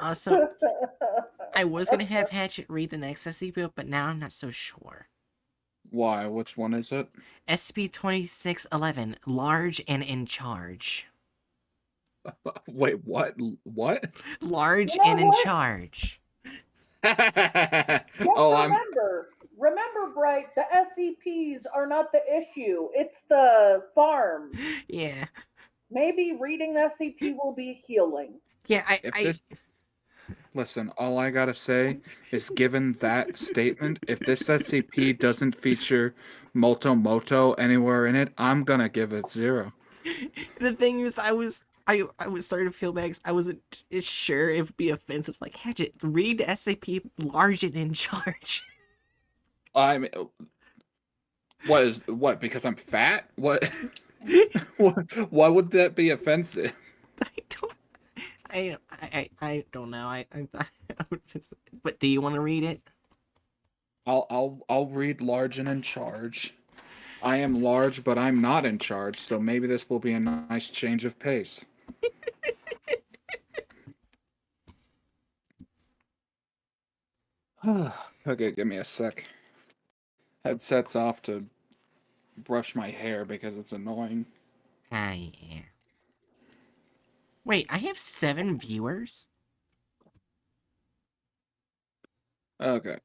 Also, I was gonna have Hatchet read the next SCP, but now I'm not so sure. Why? Which one is it? SCP-2611, large and in charge. Wait, what? What? Large You know and in what? charge. Just Oh, remember, Bright, the SCPs are not the issue. It's the farms. Yeah. Maybe reading the SCP will be healing. Yeah, if this listen, all I gotta say is, given that statement, if this SCP doesn't feature Moto anywhere in it, I'm gonna give it 0. The thing is, I was starting to feel bad 'cause I wasn't sure if it'd be offensive. Like, Hatchet, read SCP large and in charge. I mean, what? Because I'm fat? What? Why would that be offensive? I don't know. But do you want to read it? I'll read large and in charge. I am large, but I'm not in charge, so maybe this will be a nice change of pace. Okay, give me a sec. Headset's off to brush my hair because it's annoying. Ah, yeah. Wait, I have 7 viewers? Okay.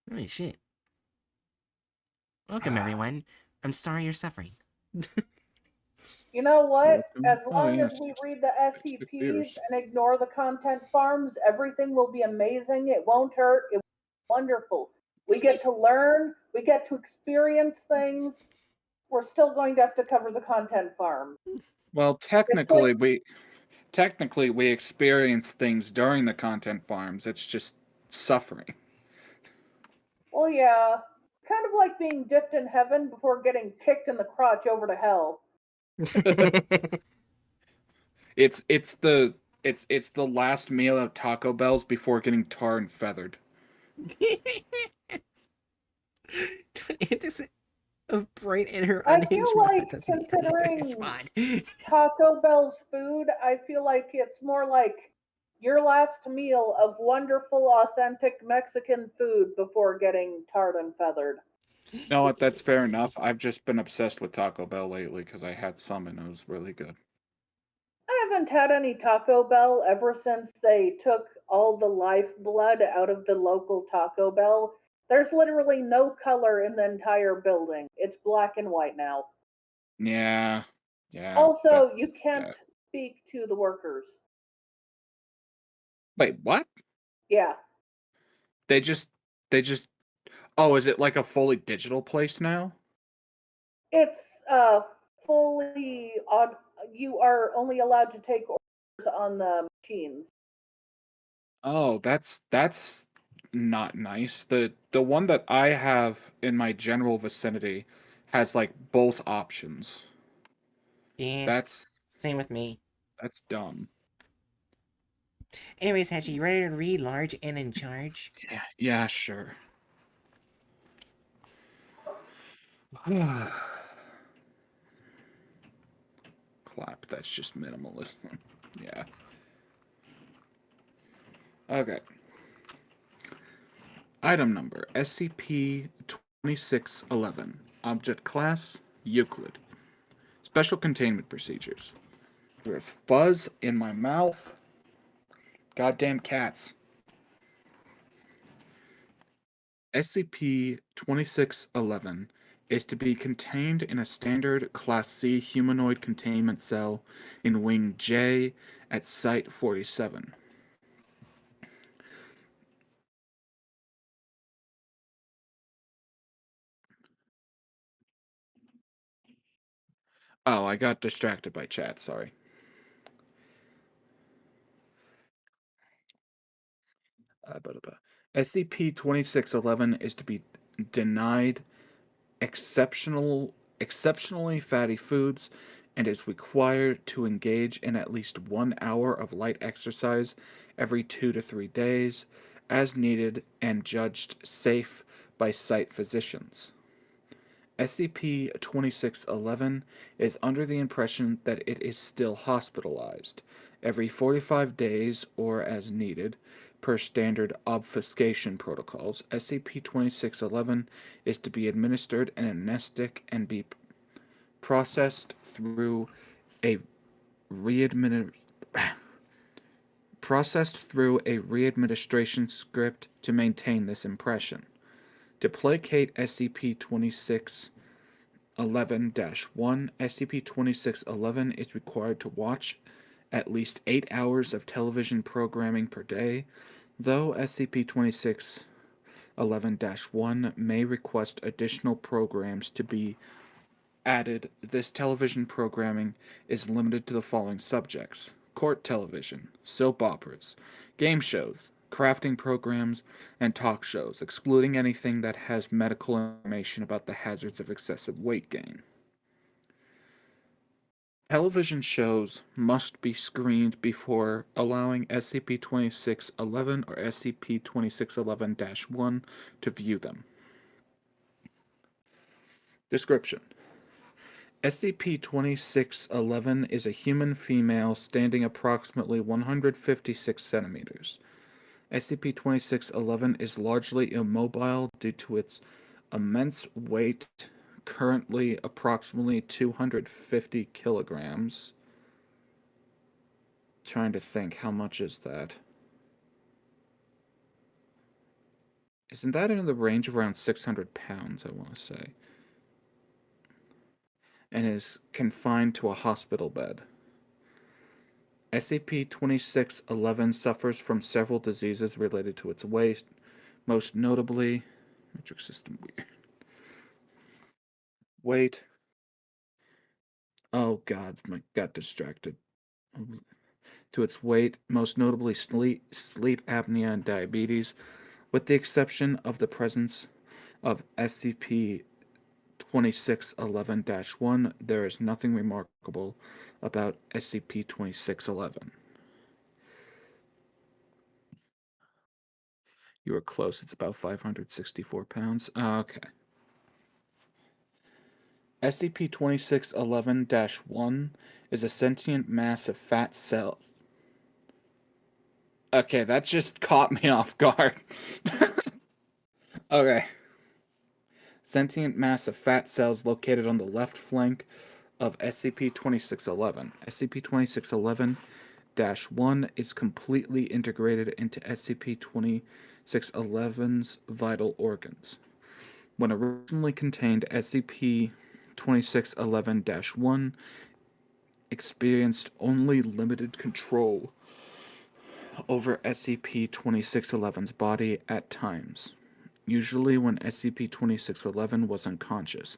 Holy shit. Welcome, everyone. I'm sorry you're suffering. You know what? As Oh, long yes. as we read the Six SCPs viewers. and ignore the content farms, everything will be amazing. It won't hurt. It will be wonderful. We get to learn. We get to experience things. We're still going to have to cover the content farms. Well, It's like, technically we experience things during the content farms. It's just suffering. well, yeah, kind of like being dipped in heaven before getting kicked in the crotch over to hell. It's the last meal at Taco Bell's before getting tarred and feathered. It's just a Bright and her I unhinged feel mod. like, That's an unhinged considering mod. Taco Bell's food, I feel like it's more like your last meal of wonderful, authentic Mexican food before getting tarred and feathered. No, what? That's fair enough. I've just been obsessed with Taco Bell lately because I had some and it was really good. I haven't had any Taco Bell ever since they took all the lifeblood out of the local Taco Bell. There's literally no color in the entire building. It's black and white now. Yeah, yeah. Also, you can't yeah. speak to the workers. Wait, what? Yeah. They just they just. Oh, is it like a fully digital place now? It's fully odd. You are only allowed to take orders on the machines. Oh, that's not nice. The one that I have in my general vicinity has like both options. Yeah, That's same with me. dumb. Anyways, Hatchet, you ready to read large and in charge? Yeah, yeah, sure. Clap, that's just minimalism. Yeah. Okay. Item number SCP-2611. Object class Euclid. Special containment procedures. There's fuzz in my mouth. Goddamn cats. SCP-2611 is to be contained in a standard Class C humanoid containment cell in Wing J at Site 47. Oh, I got distracted by chat, sorry. SCP-2611 is to be denied exceptionally fatty foods and is required to engage in at least 1 hour of light exercise every 2 to 3 days as needed and judged safe by site physicians. SCP-2611 is under the impression that it is still hospitalized every 45 days or as needed per standard obfuscation protocols. SCP-2611 is to be administered an anesthetic and be processed through a readministration script to maintain this impression. To placate SCP-2611-1, SCP-2611 is required to watch at least 8 hours of television programming per day, though SCP-2611-1 may request additional programs to be added. This television programming is limited to the following subjects: court television, soap operas, game shows, crafting programs, and talk shows, excluding anything that has medical information about the hazards of excessive weight gain. Television shows must be screened before allowing SCP-2611 or SCP-2611-1 to view them. Description: SCP-2611 is a human female standing approximately 156 centimeters. SCP-2611 is largely immobile due to its immense weight, currently approximately 250 kilograms. Trying to think, how much is that? Isn't that in the range of around 600 pounds, I want to say? And is confined to a hospital bed. SCP-2611 suffers from several diseases related to its weight, most notably... Metric system weird. Weight. Oh god, I got distracted. To its weight, most notably sleep apnea and diabetes, with the exception of the presence of SCP-2611-1, there is nothing remarkable about SCP-2611. You were close. It's about 564 pounds. Okay. SCP-2611-1 is a sentient mass of fat cells. Okay, that just caught me off guard. Okay. Sentient mass of fat cells located on the left flank of SCP-2611. SCP-2611-1 is completely integrated into SCP-2611's vital organs. When originally contained, SCP-2611-1 experienced only limited control over SCP-2611's body at times, usually when SCP-2611 was unconscious.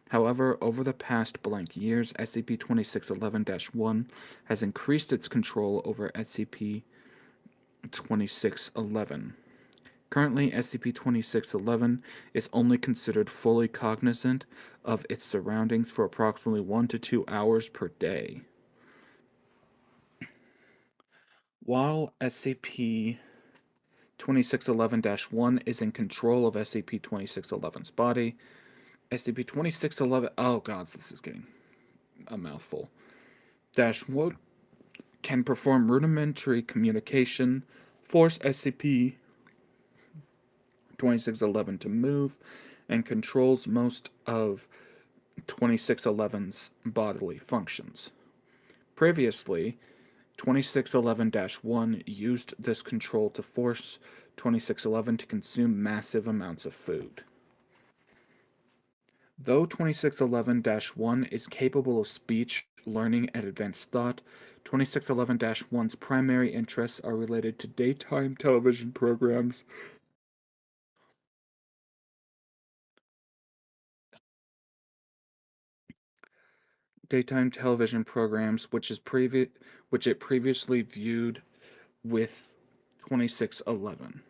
However, over the past blank years, SCP-2611-1 has increased its control over SCP-2611. Currently, SCP-2611 is only considered fully cognizant of its surroundings for approximately 1 to 2 hours per day. While SCP-2611-1 is in control of SCP-2611's body, SCP-2611... Oh god, this is getting a mouthful. -1 can perform rudimentary communication, force SCP-2611 to move, and controls most of 2611's bodily functions. Previously, 2611-1 used this control to force 2611 to consume massive amounts of food. Though 2611-1 is capable of speech, learning, and advanced thought, 2611-1's primary interests are related to daytime television programs which it previously viewed with 2611.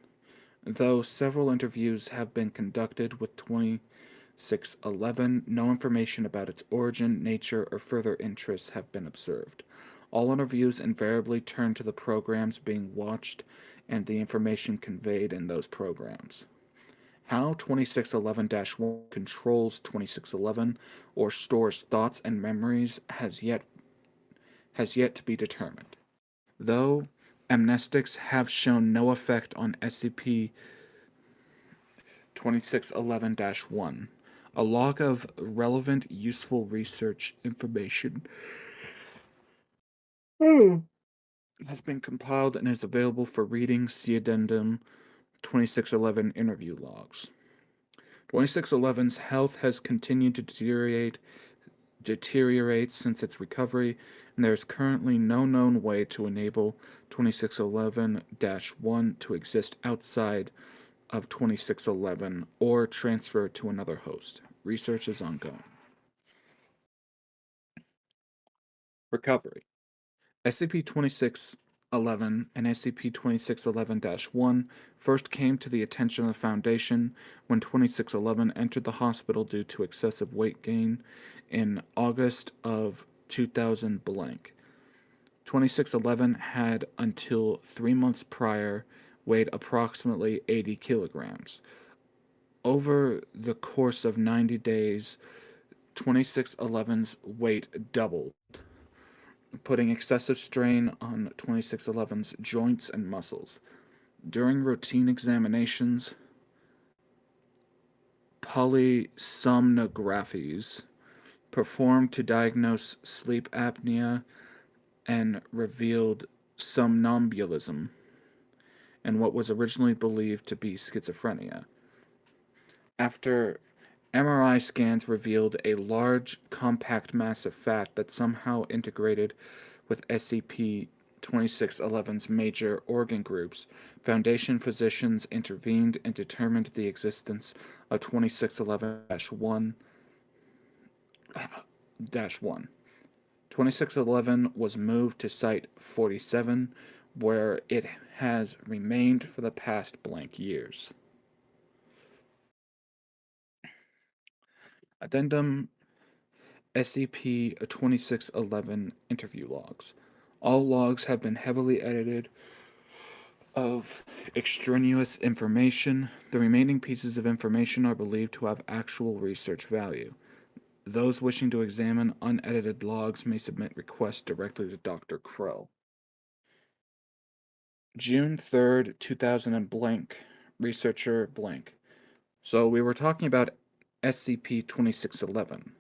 Though several interviews have been conducted with 2611, no information about its origin, nature, or further interests have been observed. All interviews invariably turn to the programs being watched and the information conveyed in those programs. How 2611-1 controls 2611 or stores thoughts and memories has yet to be determined. Though amnestics have shown no effect on SCP-2611-1, a log of relevant, useful research information has been compiled and is available for reading. See Addendum 2611 interview logs. 2611's health has continued to deteriorate since its recovery, and there is currently no known way to enable 2611-1 to exist outside of 2611 or transfer it to another host. Research is ongoing. Recovery. SCP-2611 and SCP-2611-1 first came to the attention of the Foundation when 2611 entered the hospital due to excessive weight gain in August of 2000 blank. 2611 had until 3 months prior weighed approximately 80 kilograms. Over the course of 90 days, 2611's weight doubled, putting excessive strain on 2611's joints and muscles. During routine examinations, polysomnographies performed to diagnose sleep apnea and revealed somnambulism and what was originally believed to be schizophrenia. After MRI scans revealed a large, compact mass of fat that somehow integrated with SCP-2611's major organ groups, Foundation physicians intervened and determined the existence of 2611-1. 2611 was moved to Site 47, where it has remained for the past blank years. Addendum SCP-2611 interview logs. All logs have been heavily edited of extraneous information. The remaining pieces of information are believed to have actual research value. Those wishing to examine unedited logs may submit requests directly to Dr. Crow. June 3rd, 2000 blank. Researcher blank. So we were talking about SCP-2611.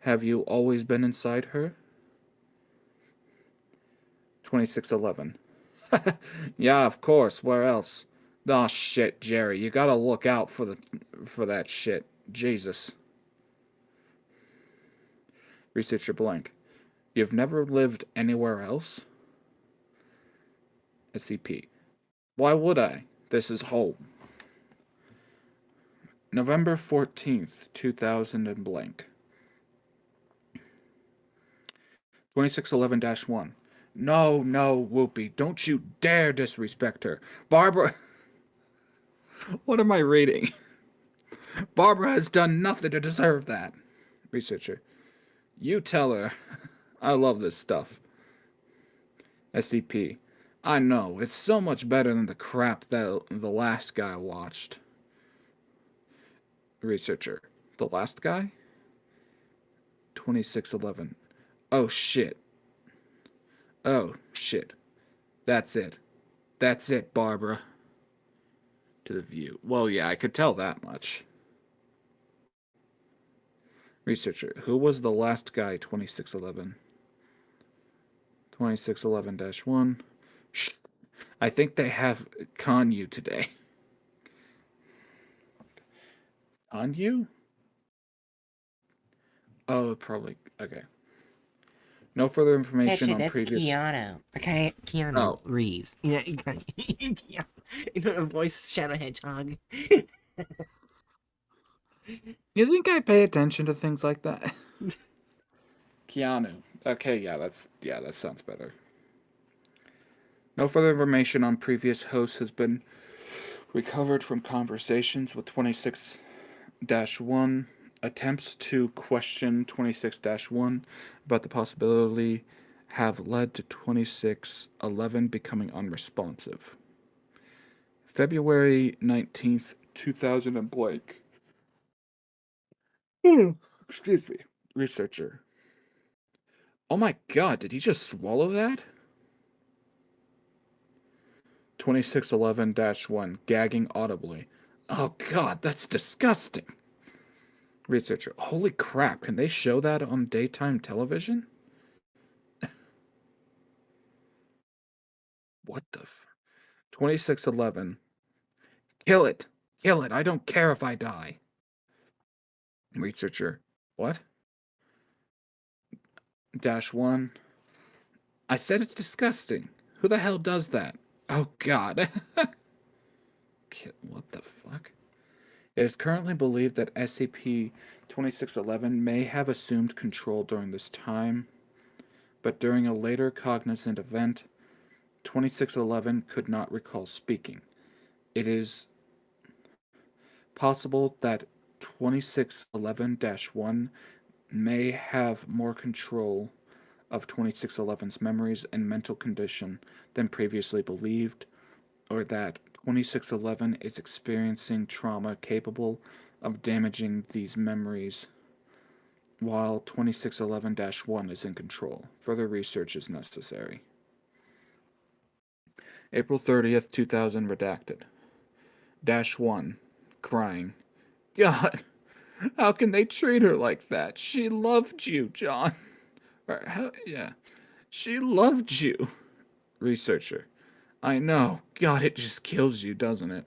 Have you always been inside her? 2611. Yeah, of course. Where else? Aw, shit, Jerry. You gotta look out for that shit. Jesus. Researcher blank. You've never lived anywhere else? SCP. Why would I? This is home. November 14th, 2000 and blank. 2611-1. No, Whoopi. Don't you dare disrespect her. Barbara... What am I reading? Barbara has done nothing to deserve that. Researcher. You tell her. I love this stuff. SCP. I know. It's so much better than the crap that the last guy watched. Researcher. The last guy? 2611. Oh, shit. Oh, shit. That's it. That's it, Barbara. To the View. Well, yeah, I could tell that much. Researcher. Who was the last guy, 2611? 2611-1. Shh. I think they have Kanyu today. Kanyu? Oh, probably. Okay. No further information on That's previous... Keanu. Okay, Keanu Reeves. You know the voice Shadow Hedgehog. You think I pay attention to things like that? Keanu. Okay, that sounds better. No further information on previous hosts has been recovered from conversations with 26-1. Attempts to question 26-1 about the possibility have led to 2611 becoming unresponsive. February 19th, 2000 and blank. Excuse me. Researcher. Oh my god, did he just swallow that? 2611-1, gagging audibly. Oh god, that's disgusting. Researcher. Holy crap, can they show that on daytime television? What the 2611. Kill it! Kill it! I don't care if I die. Researcher. What? -1. I said it's disgusting. Who the hell does that? Oh god. What the fuck? It is currently believed that SCP-2611 may have assumed control during this time, but during a later cognizant event, 2611 could not recall speaking. It is possible that 2611-1 may have more control of 2611's memories and mental condition than previously believed, or that 2611 is experiencing trauma capable of damaging these memories, while 2611-1 is in control. Further research is necessary. April 30th, 2000, redacted. -1, crying. God, how can they treat her like that? She loved you, John. Yeah, she loved you. Researcher. I know. God, it just kills you, doesn't it?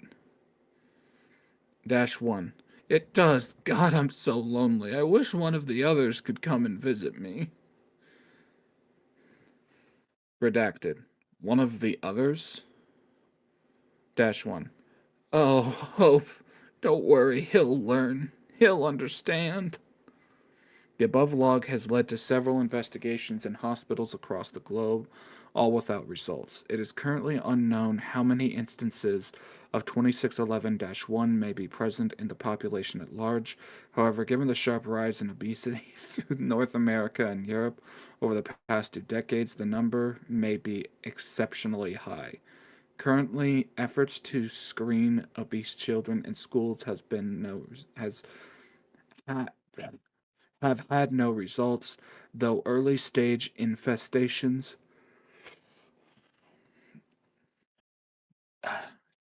-1. It does. God, I'm so lonely. I wish one of the others could come and visit me. Redacted. One of the others? -1. Oh, Hope. Don't worry. He'll learn. He'll understand. The above log has led to several investigations in hospitals across the globe, all without results. It is currently unknown how many instances of 2611-1 may be present in the population at large. However, given the sharp rise in obesity through North America and Europe over the past 2 decades, the number may be exceptionally high. Currently, efforts to screen obese children in schools have had no results, though early stage infestations,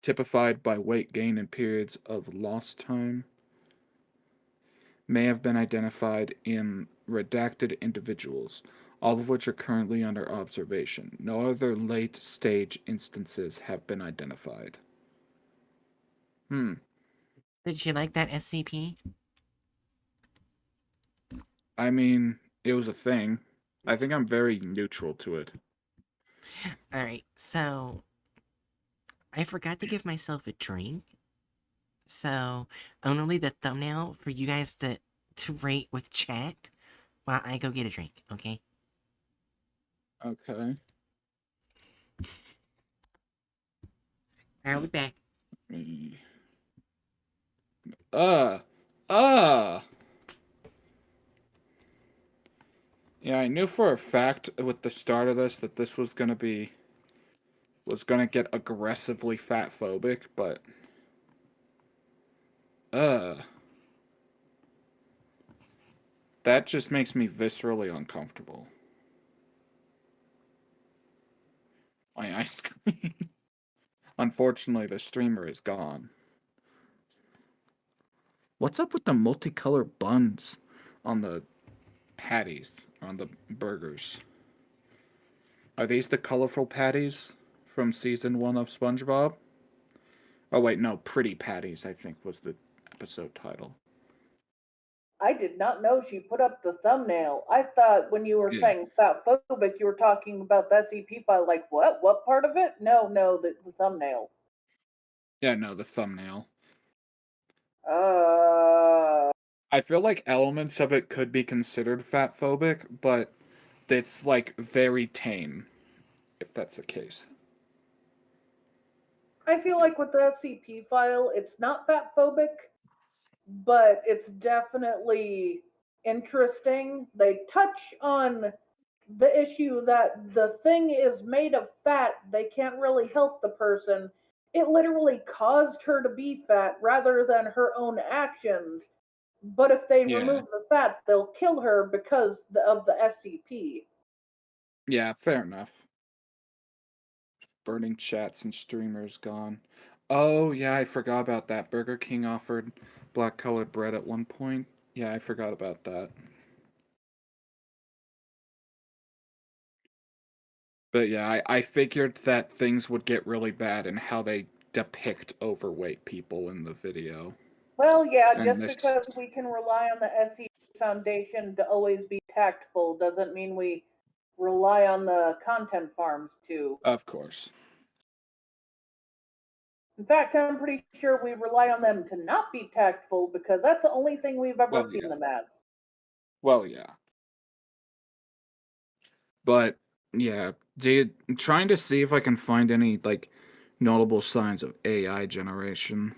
typified by weight gain and periods of lost time, may have been identified in redacted individuals, all of which are currently under observation. No other late stage instances have been identified. Did you like that SCP? I mean, it was a thing. I think I'm very neutral to it. Alright, so I forgot to give myself a drink. So I'm gonna leave the thumbnail for you guys to rate with chat while I go get a drink, okay? Okay. I'll be back. Uh. Uh. Yeah, I knew for a fact with the start of this that this was gonna get aggressively fat phobic, but that just makes me viscerally uncomfortable. My ice cream. Unfortunately, the streamer is gone. What's up with the multicolored buns on the patties, on the burgers? Are these the colorful patties from season 1 of SpongeBob? Oh wait, no, Pretty Patties, I think was the episode title. I did not know she put up the thumbnail. I thought when you were Yeah. saying fat phobic, you were talking about the SCP file. Like, what? What part of it? No, the thumbnail. Yeah, no, the thumbnail. Uh, I feel like elements of it could be considered fat phobic, but it's like very tame, if that's the case. I feel like with the SCP file, it's not fat phobic, but it's definitely interesting. They touch on the issue that the thing is made of fat, they can't really help the person. It literally caused her to be fat rather than her own actions. But if they Yeah. remove the fat, they'll kill her because of the SCP. Yeah, fair enough. Burning chats and streamers gone. Oh, yeah, I forgot about that. Burger King offered black colored bread at one point. Yeah, I forgot about that. But yeah, I figured that things would get really bad in how they depict overweight people in the video. Well, yeah, And just this, because we can rely on the SCP Foundation to always be tactful doesn't mean we rely on the content farms to. of course. In fact, I'm pretty sure we rely on them to not be tactful because that's the only thing we've ever Well, seen yeah. them as. Well, yeah. But yeah, dude, I'm trying to see if I can find any like notable signs of AI generation.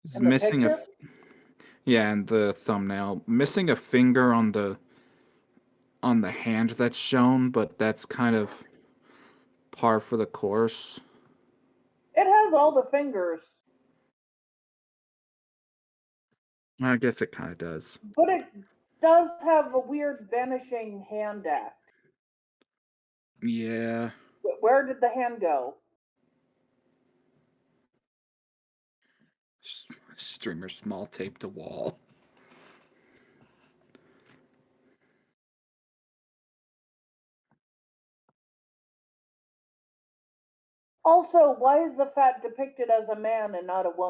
It's In the missing a picture, yeah, and the thumbnail missing a finger on the hand that's shown, but that's kind of par for the course. it has all the fingers, I guess it kind of does. but it does have a weird vanishing hand act. Yeah. Where did the hand go? Streamer small tape to wall. Also, why is the fat depicted as a man and not a woman?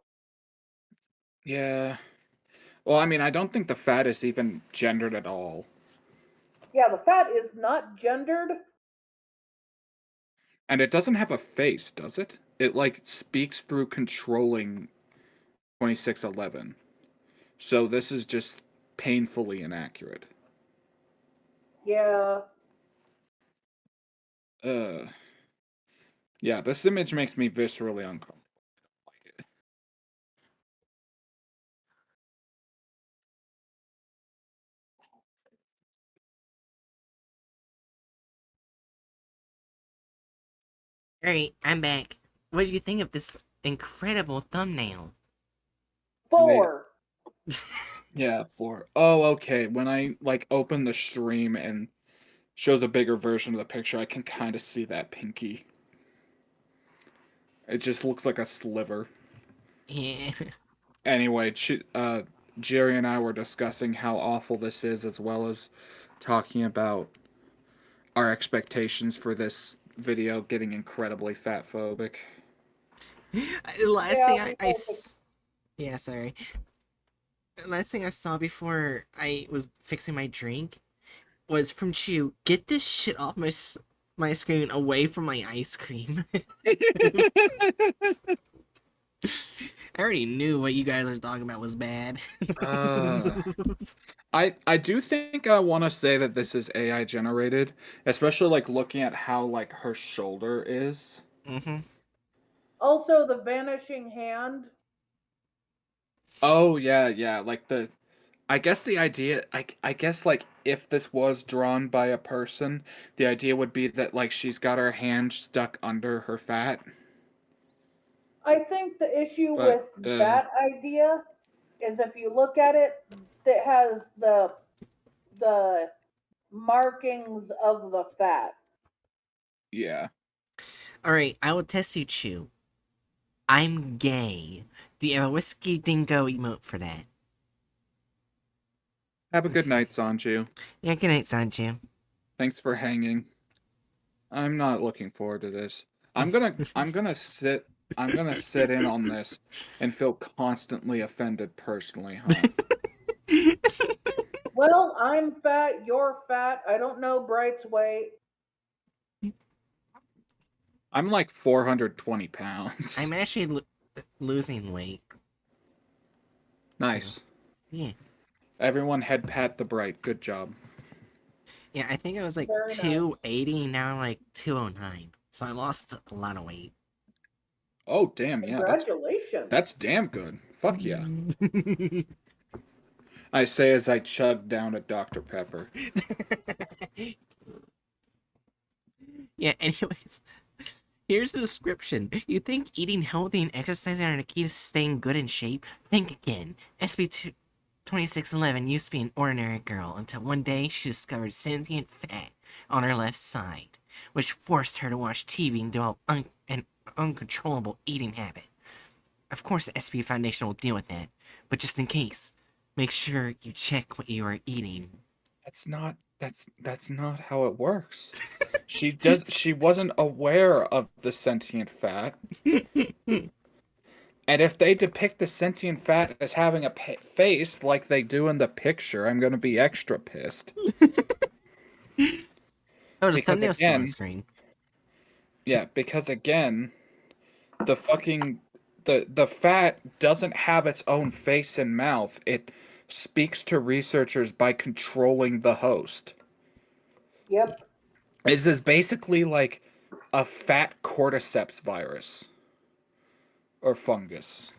Yeah. Well, I mean, I don't think the fat is even gendered at all. Yeah, the fat is not gendered. And it doesn't have a face, does it? It like speaks through controlling 2611. So this is just painfully inaccurate. Yeah. Uh yeah, this image makes me viscerally uncomfortable. Alright, I'm back. What did you think of this incredible thumbnail? 4. Yeah, for okay. When I like open the stream and shows a bigger version of the picture, I can kind of see that pinky. It just looks like a sliver. Yeah. Anyway, Jerry and I were discussing how awful this is, as well as talking about our expectations for this video getting incredibly fat phobic. Last Yeah, thing we both. yeah, sorry. Last thing I saw before I was fixing my drink was from Chew. Get this shit off my screen, away from my ice cream. I already knew what you guys were talking about was bad. uh, I do think I want to say that this is AI generated, especially like looking at how like her shoulder is. Mm-hmm. Also, the vanishing hand. Oh yeah, yeah, like the I guess the idea I guess like if this was drawn by a person, the idea would be that like she's got her hand stuck under her fat. I think the issue But with that idea is if you look at it, it has the markings of the fat. yeah. Alright, I will test you, Chew. I'm gay. Do you have a whiskey dingo emote for that? Have a good night, Sanju. Yeah, good night, Sanju. Thanks for hanging. I'm not looking forward to this. I'm gonna sit in on this and feel constantly offended personally, huh? Well, I'm fat, you're fat. I don't know Bright's weight. I'm like 420 pounds. I'm actually losing weight. So, Nice. yeah. Everyone head pat the Bright. Good job. Yeah, I think I was like Very nice. 280, now I'm like 209. So I lost a lot of weight. Oh damn, yeah, Congratulations. that's damn good. Fuck yeah. I say as I chug down a Dr. Pepper. Yeah, anyways, here's the description. You think eating healthy and exercising are the key to staying good in shape? Think again. SCP-2611 used to be an ordinary girl until one day she discovered sentient fat on her left side, which forced her to watch TV and develop an uncontrollable eating habit. Of course, the SCP Foundation will deal with that, but just in case, make sure you check what you are eating. That's not how it works. She wasn't aware of the sentient fat. And if they depict the sentient fat as having a face like they do in the picture, I'm going to be extra pissed. Oh, the Because thumbnail's still on the again, screen. the fucking the fat doesn't have its own face and mouth. It speaks to researchers by controlling the host. Yep. This is basically like a fat cordyceps virus or fungus,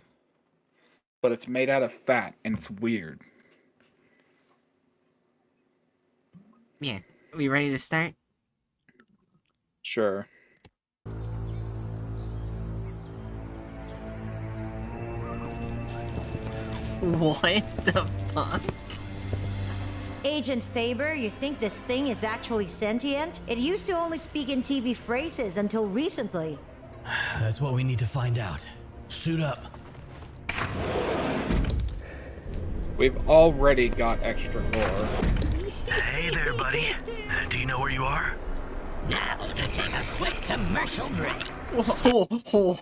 but it's made out of fat and it's weird. Yeah, we ready to start? Sure. What the fuck? Agent Faber, you think this thing is actually sentient? It used to only speak in TV phrases until recently. That's what we need to find out. Suit up. We've already got extra gore. Hey there, buddy. Do you know where you are? Now to take a quick commercial break. Hold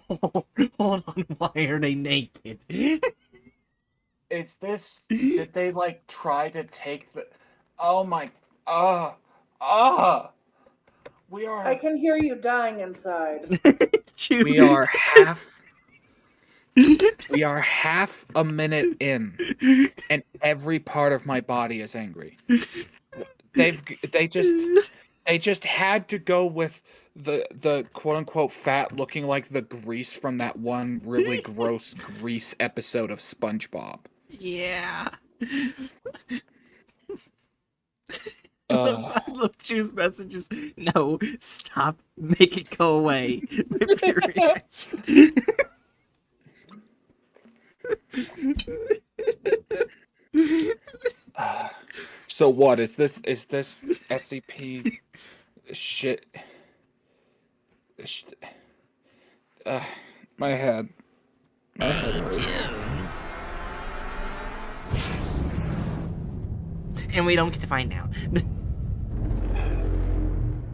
on, why are they naked? Is this... Did they, like, try to take the... Oh my... We are... I can hear you dying inside. We are half... We are half a minute in, and every part of my body is angry. They just had to go with the quote unquote fat looking like the grease from that one really gross grease episode of SpongeBob. Yeah. Uh, I love Chew's messages. No, stop. Make it go away. My period. so what is this? Is this SCP shit? My head. And we don't get to find out.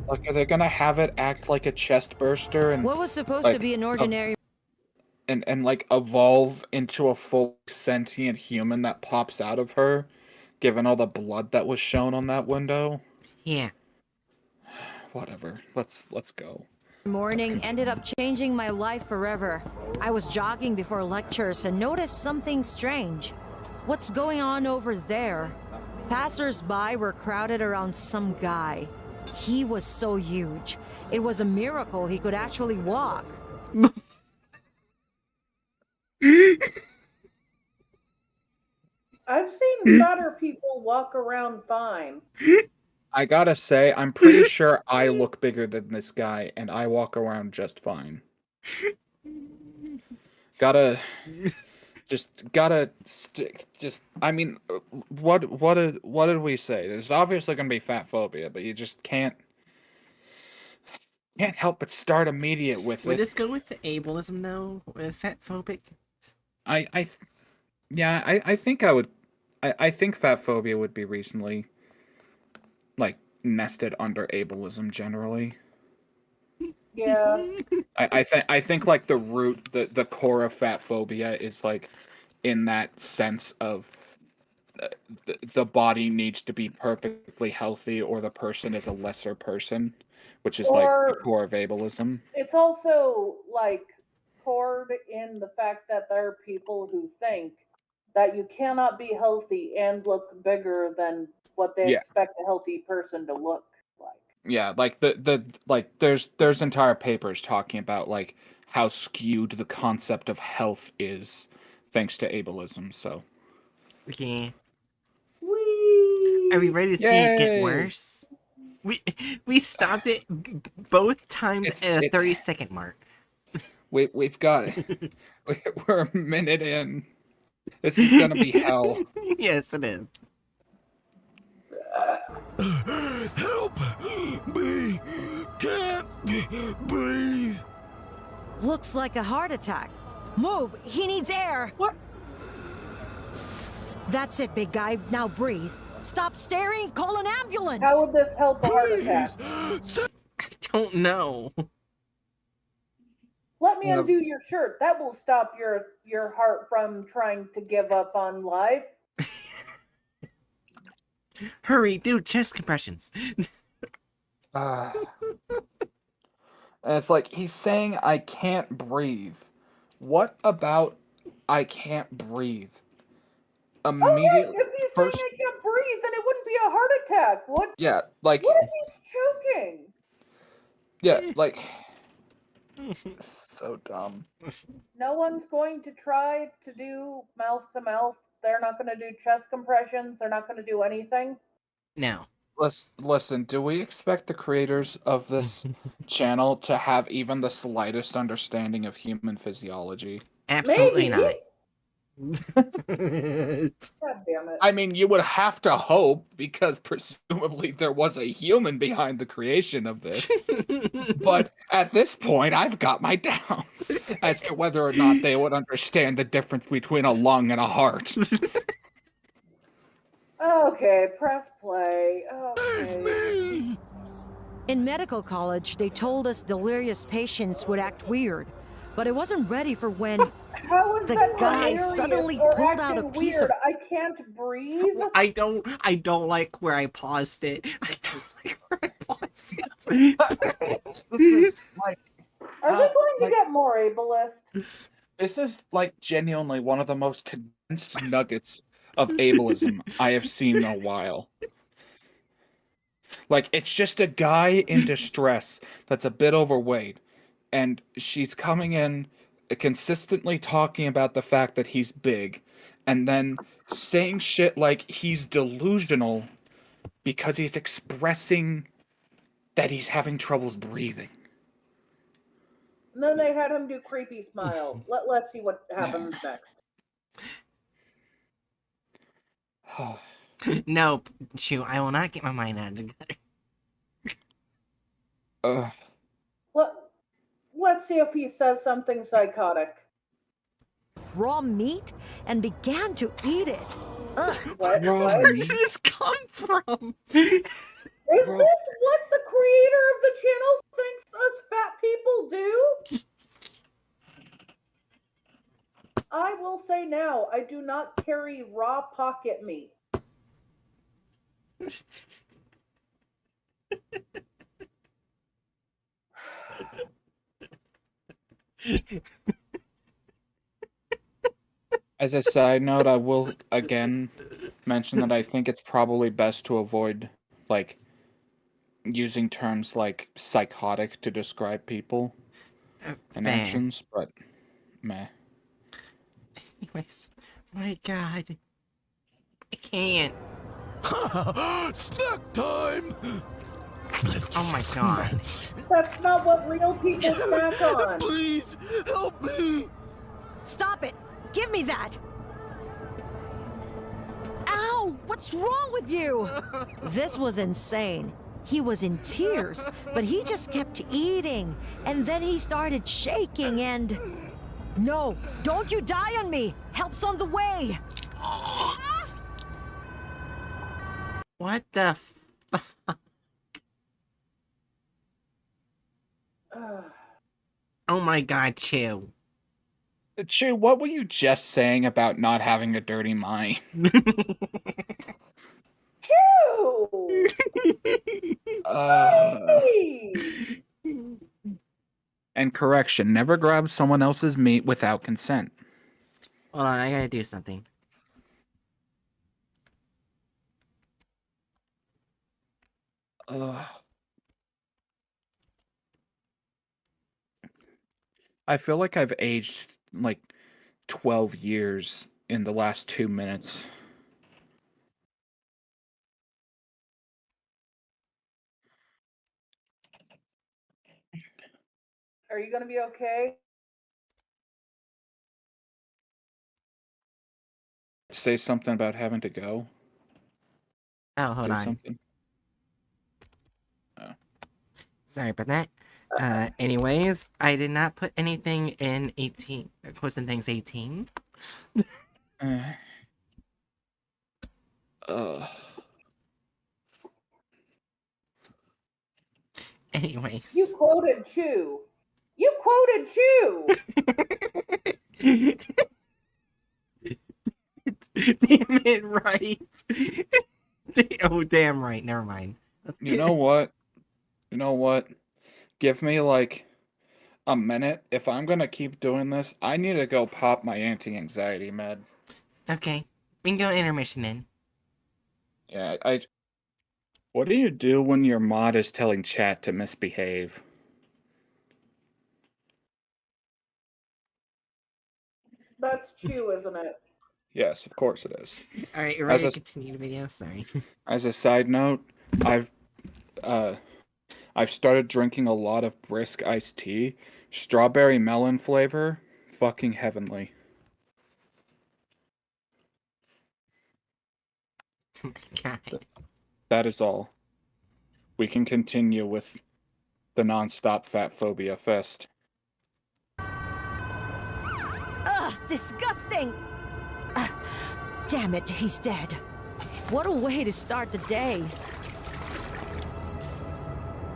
Like, are they gonna have it act like a chest burster and What was supposed like, to be an ordinary and like evolve into a full sentient human that pops out of her, given all the blood that was shown on that window? Yeah. Whatever. Let's go. morning ended up changing my life forever. I was jogging before lectures and noticed something strange. What's going on over there? Passers-by were crowded around some guy. He was so huge. It was a miracle he could actually walk. I've seen fatter people walk around fine. I gotta say, I'm pretty sure I look bigger than this guy, and I walk around just fine. I mean, what did we say? There's obviously gonna be fat phobia, but you just can't help but start immediate with Would it. this go with the ableism though? With fat phobic? I think I think fat phobia would be recently like nested under ableism generally. Yeah. I think like the root, the core of fat phobia is like in that sense of the body needs to be perfectly healthy or the person is a lesser person, which is like the core of ableism. It's also like poured in the fact that there are people who think that you cannot be healthy and look bigger than what they Yeah. expect a healthy person to look like. Yeah, like the like there's entire papers talking about like how skewed the concept of health is thanks to ableism. So Yeah. Whee! Are we ready to see it get Yay! worse? we stopped it both times It's- at a it- 30-second mark. We've got it. We're a minute in. This is gonna be hell. Yes, it is. Help me! Can't breathe! Looks like a heart attack. Move! He needs air! What? That's it, big guy. Now breathe. Stop staring! Call an ambulance! How would this help a heart attack? I don't know. Let me No. undo your shirt. That will stop your heart from trying to give up on life. Hurry, do chest compressions. And it's like he's saying I can't breathe. What about I can't breathe? Oh, right. Immediately, If he's first, saying I can't breathe, then it wouldn't be a heart attack. What? yeah, like, What if he's choking? yeah, like, so dumb. No one's going to try to do mouth to mouth. They're not going to do chest compressions. They're not going to do anything. No. Listen, do we expect the creators of this channel to have even the slightest understanding of human physiology? Absolutely Maybe. not. God damn it. I mean, you would have to hope, because presumably there was a human behind the creation of this. But at this point, I've got my doubts as to whether or not they would understand the difference between a lung and a heart. Okay, press play. Okay. In medical college, they told us delirious patients would act weird, but I wasn't ready for when How is The that guy hilarious suddenly or pulled out a acting piece weird? of- I can't breathe. I don't like where I paused it. I don't like where I paused it. This is like, Are we going to get more ableist? this is like genuinely one of the most condensed nuggets of ableism I have seen in a while. Like, it's just a guy in distress that's a bit overweight, and she's coming in consistently talking about the fact that he's big, and then saying shit like he's delusional because he's expressing that he's having troubles breathing. And then they had him do creepy smile. Let's see what happens next. No, Chew, I will not get my mind out of the gutter. Let's see if he says something psychotic. raw meat and began to eat it. Ugh. What? Raw What? Where meat? did this come from? Is this what the creator of the channel thinks us fat people do? I will say now, I do not carry raw pocket meat. As a side note, I will again mention that I think it's probably best to avoid, like, using terms like psychotic to describe people and Fair. actions, but meh. Anyways, my God, I can't. Snack time! Oh my God. That's not what real people snack on. Please help me! Stop it! Give me that! Ow! What's wrong with you? This was insane. He was in tears, but he just kept eating. And then he started shaking and... No, don't you die on me! Help's on the way! What the fuck? Oh my God, Chew. Chew, what were you just saying about not having a dirty mind? Chew! Hey! And correction, never grab someone else's meat without consent. Hold on, I gotta do something. I feel like I've aged like 12 years in the last 2 minutes. Are you gonna be okay? Say something about having to go. Oh, hold Do on. something. Oh. Sorry about that. Anyways, I did not put anything in 18. Posting things 18. Uh, uh, Anyways. You quoted Chew. You quoted Chew! Damn it, right. Oh, damn right. Never mind. you know what? You know what? Give me like a minute. If I'm gonna keep doing this, I need to go pop my anti-anxiety med. Okay. We can go intermission then. Yeah, I. What do you do when your mod is telling chat to misbehave? That's Chew, isn't it? Yes, of course it is. Alright, you As ready a to continue the video? Sorry. as a side note, I've uh I've started drinking a lot of brisk iced tea. Strawberry melon flavor, fucking heavenly. Oh my god. That is all. We can continue with the non-stop fat phobia fest. Ugh, disgusting! Damn it, he's dead. What a way to start the day.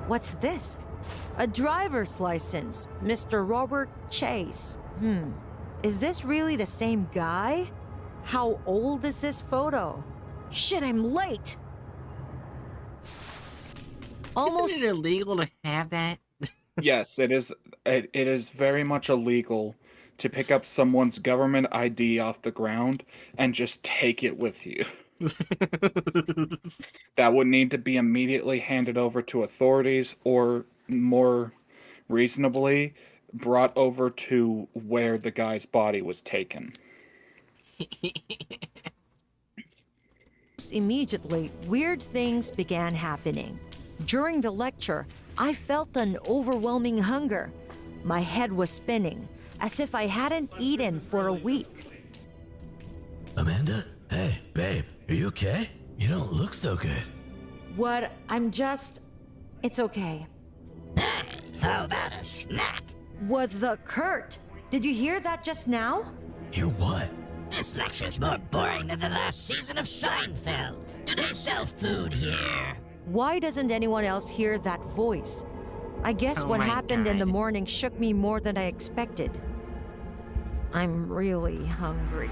What's this? A driver's license, Mr. Robert Chase. Is this really the same guy? How old is this photo? Shit, I'm late! Almost. Isn't it illegal to have that? Yes, it is. It is very much illegal to pick up someone's government ID off the ground and just take it with you. That would need to be immediately handed over to authorities, or more reasonably, brought over to where the guy's body was taken. Immediately, weird things began happening. During the lecture, I felt an overwhelming hunger. My head was spinning, as if I hadn't eaten for a week. Amanda? Hey, babe, are you okay? You don't look so good. What? It's okay. Hey, how about a snack? What the Kurt? Did you hear that just now? Hear what? This lecture's more boring than the last season of Seinfeld. Do they sell food here? Why doesn't anyone else hear that voice? I guess Oh what my happened in the God. morning shook me more than I expected. I'm really hungry.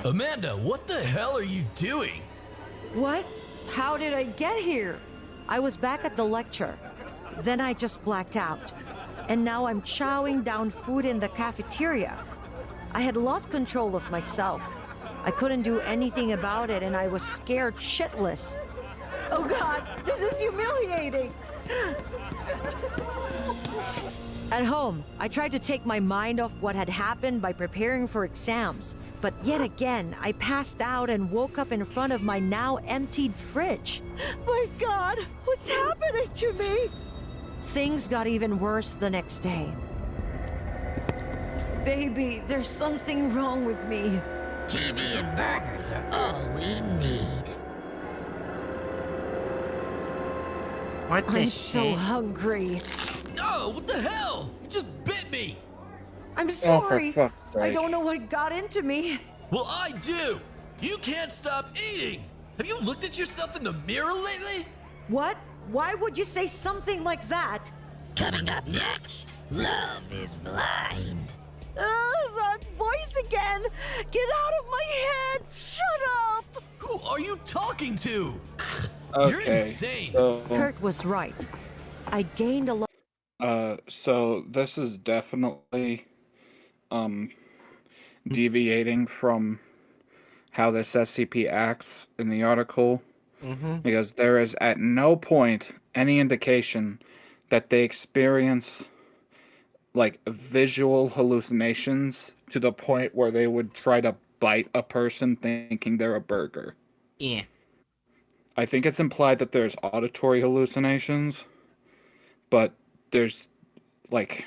Amanda, what the hell are you doing? What? How did I get here? I was back at the lecture. Then I just blacked out. And now I'm chowing down food in the cafeteria. I had lost control of myself. I couldn't do anything about it, and I was scared shitless. Oh god, this is humiliating! At home, I tried to take my mind off what had happened by preparing for exams. But yet again, I passed out and woke up in front of my now emptied fridge. My god, what's happening to me? Things got even worse the next day. Baby, there's something wrong with me. TV and burgers are all we need. What the I'm shit? so hungry. Oh, what the hell? You just bit me! I'm Oh, for sorry. fuck's I sake. don't know what got into me. Well, I do! You can't stop eating! Have you looked at yourself in the mirror lately? What? Why would you say something like that? Coming up next, Love is Blind. That voice again! Get out of my head! Shut up! Who are you talking to? Okay. You're insane. Kurt was right. I gained a lot. So this is definitely deviating from how this SCP acts in the article, because there is at no point any indication that they experience like visual hallucinations to the point where they would try to bite a person thinking they're a burger. Yeah. I think it's implied that there's auditory hallucinations, but there's like,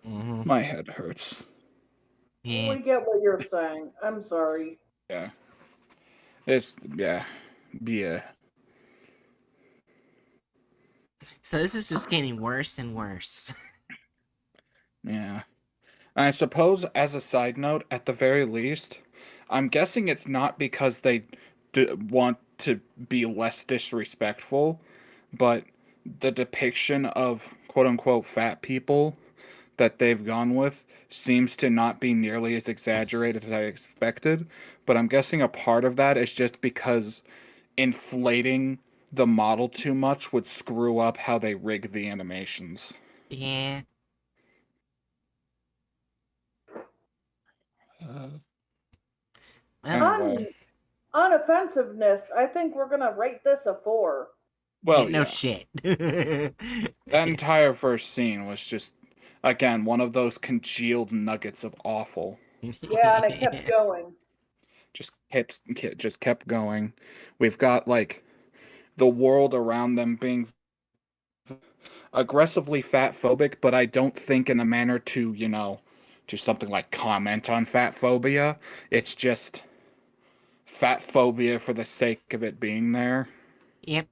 my head hurts. Yeah. We get what you're saying. I'm sorry. Yeah. Yeah. So this is just getting worse and worse. Yeah. I suppose, as a side note, at the very least, I'm guessing it's not because they want to be less disrespectful, but the depiction of quote-unquote fat people that they've gone with seems to not be nearly as exaggerated as I expected. But I'm guessing a part of that is just because inflating the model too much would screw up how they rig the animations. Yeah. Well, Anyway. On offensiveness, I think we're gonna rate this a 4. Well, yeah, no yeah. shit. That entire first scene was just, again, one of those congealed nuggets of awful. Yeah, and it kept going. Just kept going. We've got like the world around them being aggressively fat phobic, but I don't think in a manner to, to something like comment on fat phobia. It's just fat phobia for the sake of it being there. Yep.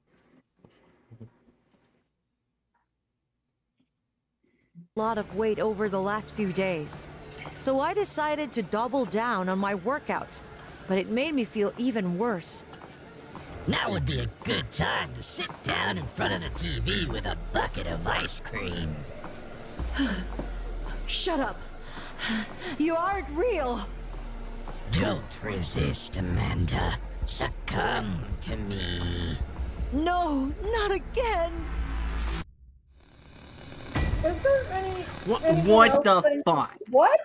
Lot of weight over the last few days. So I decided to double down on my workouts, but it made me feel even worse. Now would be a good time to sit down in front of the TV with a bucket of ice cream. Shut up. You aren't real. Don't resist, Amanda. Succumb to me. No, not again. Is there any? anything What else the they- fuck? What?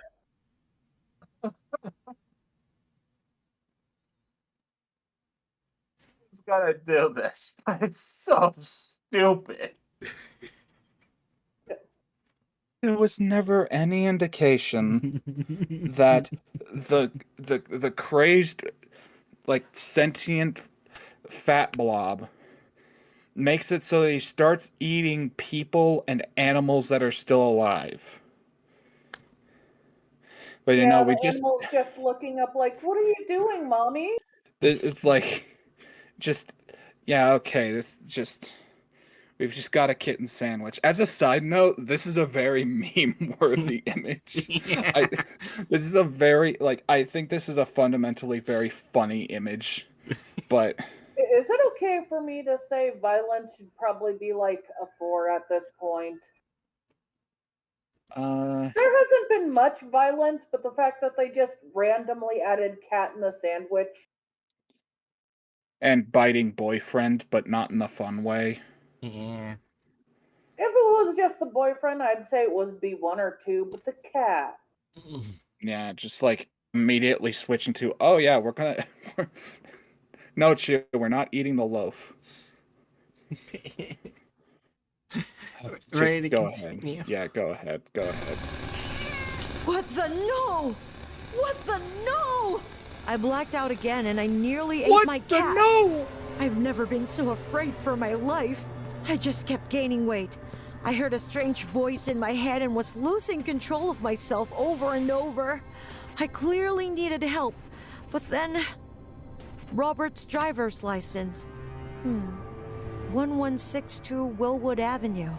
Who's gonna do this? It's so stupid. There was never any indication that the crazed, like, sentient fat blob makes it so that he starts eating people and animals that are still alive. But Yeah, we the animal's just looking up like, what are you doing, mommy? it's like, just, yeah, okay, we've just got a kitten sandwich. As a side note, this is a very meme-worthy image. Yeah. This is a very, I think this is a fundamentally very funny image, but... Is it okay for me to say violence should probably be like a 4 at this point? There hasn't been much violence, but the fact that they just randomly added cat in the sandwich. And biting boyfriend, but not in the fun way. Yeah. If it was just the boyfriend, I'd say it was B1 or 2, but the cat. Yeah, just like immediately switching to, oh yeah, we're gonna... No, Chew, we're not eating the loaf. Ready to go continue? ahead. Yeah, go ahead. Go ahead. What the no? What the no? I blacked out again and I nearly ate my cat. No? I've never been so afraid for my life. I just kept gaining weight. I heard a strange voice in my head and was losing control of myself over and over. I clearly needed help, but then... Robert's driver's license. 1162 Willwood Avenue.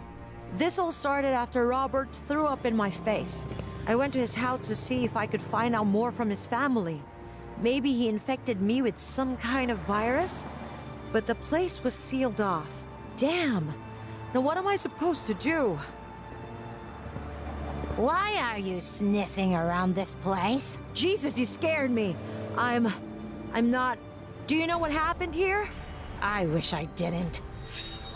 This all started after Robert threw up in my face. I went to his house to see if I could find out more from his family. Maybe he infected me with some kind of virus? But the place was sealed off. Damn! Now what am I supposed to do? Why are you sniffing around this place? Jesus, you scared me. I'm not... Do you know what happened here? I wish I didn't.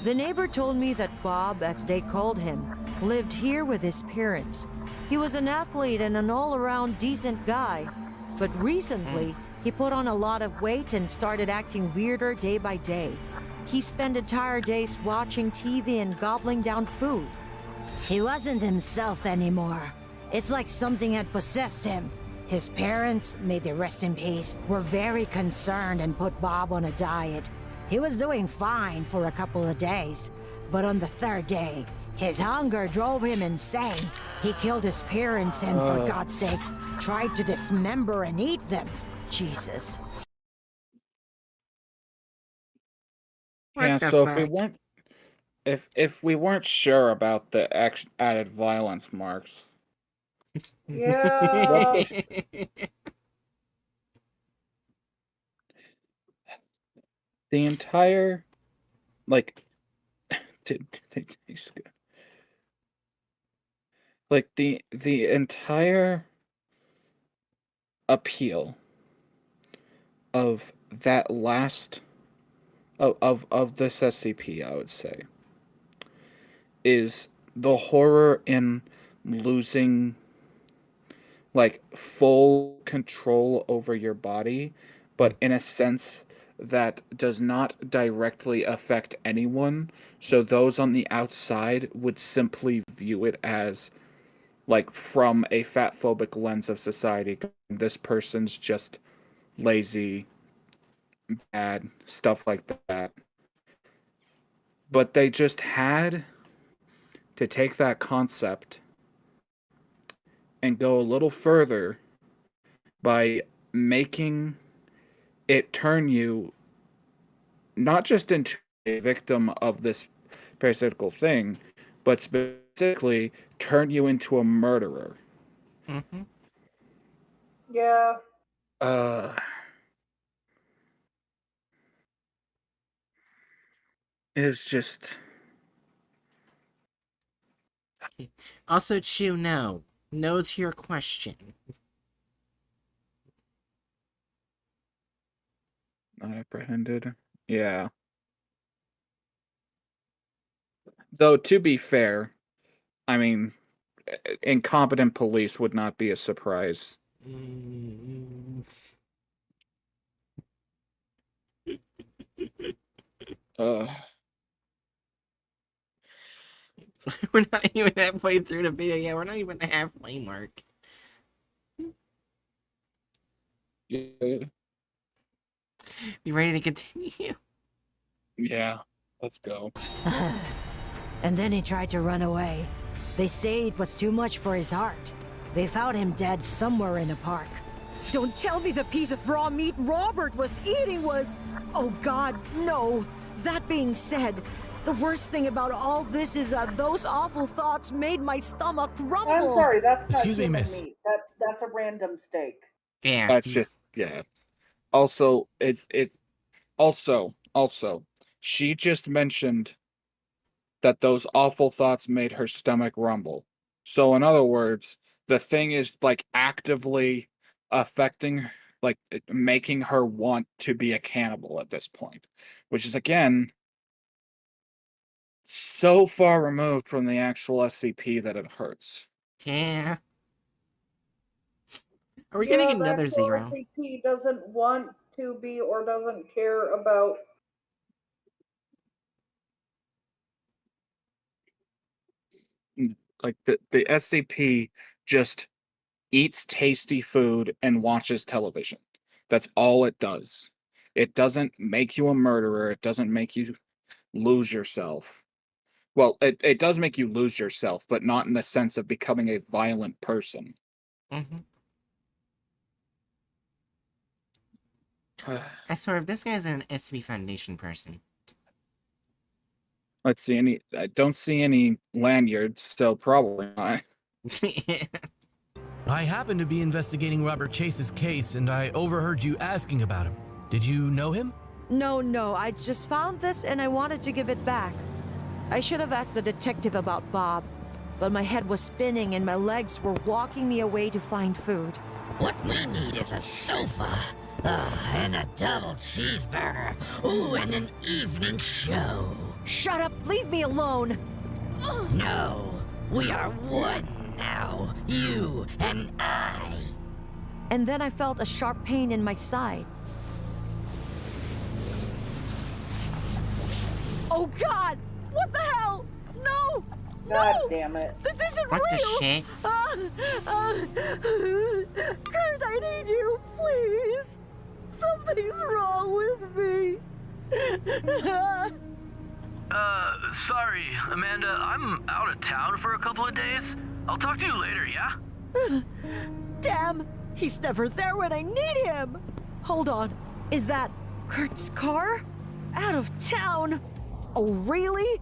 The neighbor told me that Bob, as they called him, lived here with his parents. He was an athlete and an all-around decent guy. But recently, he put on a lot of weight and started acting weirder day by day. He spent entire days watching TV and gobbling down food. He wasn't himself anymore. It's like something had possessed him. His parents, may they rest in peace, were very concerned and put Bob on a diet. He was doing fine for a couple of days, but on the third day, his hunger drove him insane. He killed his parents and, for God's sakes, tried to dismember and eat them. Jesus. Yeah, What the so fuck? if we weren't sure about the added violence marks, Yeah. the entire like like the entire appeal of that last of this SCP, I would say, is the horror in losing like full control over your body, but in a sense that does not directly affect anyone. So those on the outside would simply view it as like from a fat phobic lens of society. This person's just lazy, bad, stuff like that. But they just had to take that concept and go a little further by making it turn you not just into a victim of this parasitical thing, but specifically turn you into a murderer. Mm-hmm. Yeah. It's just Also, Chew, no. No to your question. not apprehended. Yeah. Though, to be fair, I mean, incompetent police would not be a surprise. Mm. Uh, We're not even halfway through the video yet. We're not even the halfway mark. yeah. You ready to continue? Yeah. Let's go. And then he tried to run away. They say it was too much for his heart. They found him dead somewhere in a park. Don't tell me the piece of raw meat Robert was eating was... Oh God, no. That being said, the worst thing about all this is that those awful thoughts made my stomach rumble. I'm sorry, that's not Excuse me, human miss. meat. That's a random steak. Yeah. That's just, yeah. Also, it's also, she just mentioned that those awful thoughts made her stomach rumble. So, in other words, the thing is like actively affecting, like making her want to be a cannibal at this point, which is again so far removed from the actual SCP that it hurts. Yeah. Are we Yeah, getting the another actual 0? SCP doesn't want to be or doesn't care about. Like the SCP just eats tasty food and watches television. That's all it does. It doesn't make you a murderer. It doesn't make you lose yourself. Well, it does make you lose yourself, but not in the sense of becoming a violent person. Mm-hmm. I swear, if this guy's an SCP Foundation person. Let's see I don't see any lanyards, so probably not. I happened to be investigating Robert Chase's case, and I overheard you asking about him. Did you know him? No, I just found this and I wanted to give it back. I should have asked the detective about Bob, but my head was spinning and my legs were walking me away to find food. What we need is a sofa. And a double cheeseburger. Ooh, and an evening show. Shut up! Leave me alone! No, we are one now. You and I. And then I felt a sharp pain in my side. Oh God! What the hell? No! God No! damn it. This isn't What the real! shit? Kurt, I need you, please! Something's wrong with me! Sorry, Amanda, I'm out of town for a couple of days. I'll talk to you later, yeah? Damn! He's never there when I need him! Hold on. Is that Kurt's car? Out of town? Oh, really?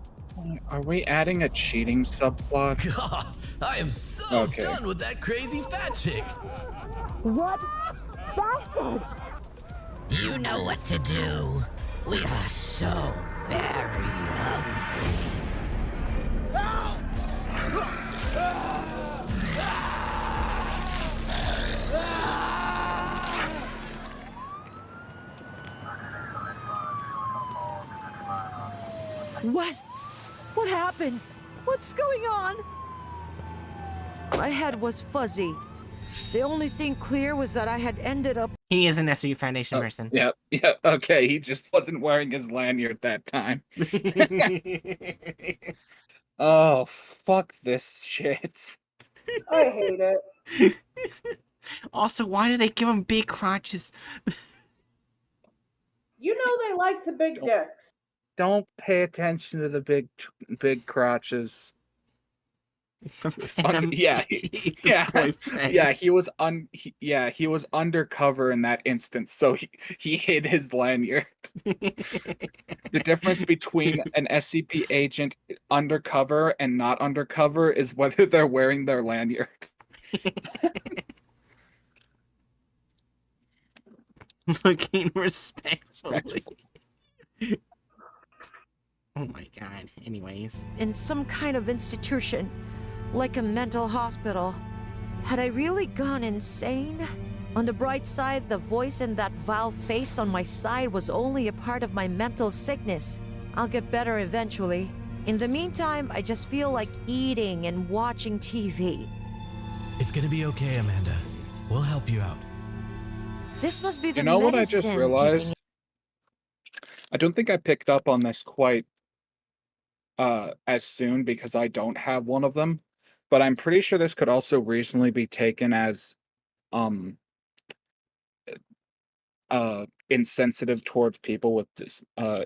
Are we adding a cheating subplot? God, I am so Okay. done with that crazy fat chick. What? Bastard! You know what to do. We are so very hungry. What? What happened? What's going on? My head was fuzzy. The only thing clear was that I had ended up. He is an SCP Foundation person. Yep, okay, he just wasn't wearing his lanyard that time. Oh, fuck this shit. I hate it. Also, why do they give him big crotches? You know they like the big dicks. Don't pay attention to the big crotches. Venom- Yeah, yeah, boyfriend. yeah. He was he was undercover in that instance, so he hid his lanyard. The difference between an SCP agent undercover and not undercover is whether they're wearing their lanyard. Looking respectfully. Respectful. Oh my god. Anyways. in some kind of institution, like a mental hospital. Had I really gone insane? On the bright side, the voice in that vile face on my side was only a part of my mental sickness. I'll get better eventually. In the meantime, I just feel like eating and watching TV. It's gonna be okay, Amanda. We'll help you out. This must be the You know what I just medicine realized? I don't think I picked up on this quite as soon because I don't have one of them, but I'm pretty sure this could also reasonably be taken as insensitive towards people with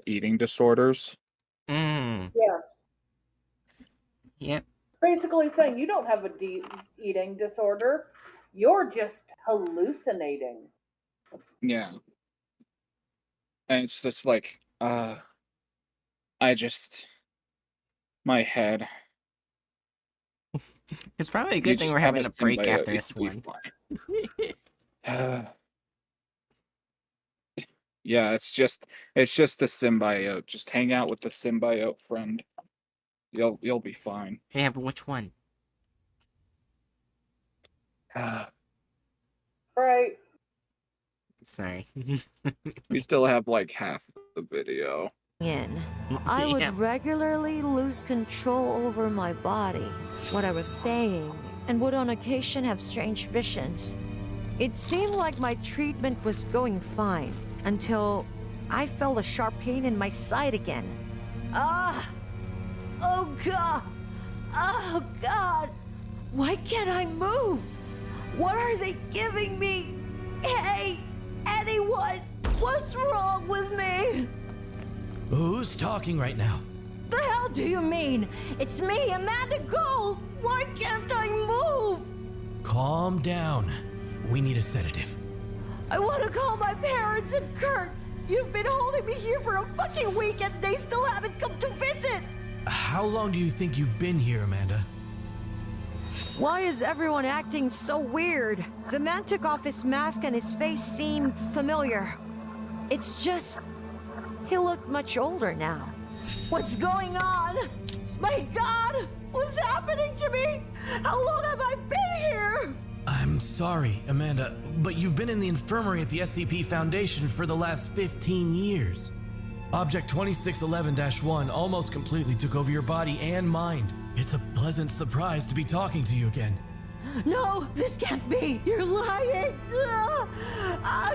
eating disorders. Mm. Yes. Yep. Basically saying you don't have a eating disorder. You're just hallucinating. Yeah. And it's just like, my head. It's probably a You good thing just we're have having a break symbiote, after you'll this be one. fine. Yeah, it's just the symbiote. Just hang out with the symbiote friend. You'll be fine. Yeah, but which one? Right. Sorry. We still have like half the video. in. I Yeah. would regularly lose control over my body, what I was saying, and would on occasion have strange visions. It seemed like my treatment was going fine until I felt a sharp pain in my side again. Ah! Oh God! Oh God! Why can't I move? What are they giving me? Hey, anyone! What's wrong with me? Who's talking right now? The hell do you mean? It's me, Amanda Gold! Why can't I move? Calm down. We need a sedative. I want to call my parents and Kurt! You've been holding me here for a fucking week and they still haven't come to visit! How long do you think you've been here, Amanda? Why is everyone acting so weird? The man took off his mask and his face seemed familiar. It's just... he looked much older now. What's going on? My God! What's happening to me? How long have I been here? I'm sorry, Amanda, but you've been in the infirmary at the SCP Foundation for the last 15 years. Object 2611-1 almost completely took over your body and mind. It's a pleasant surprise to be talking to you again. No, this can't be. You're lying.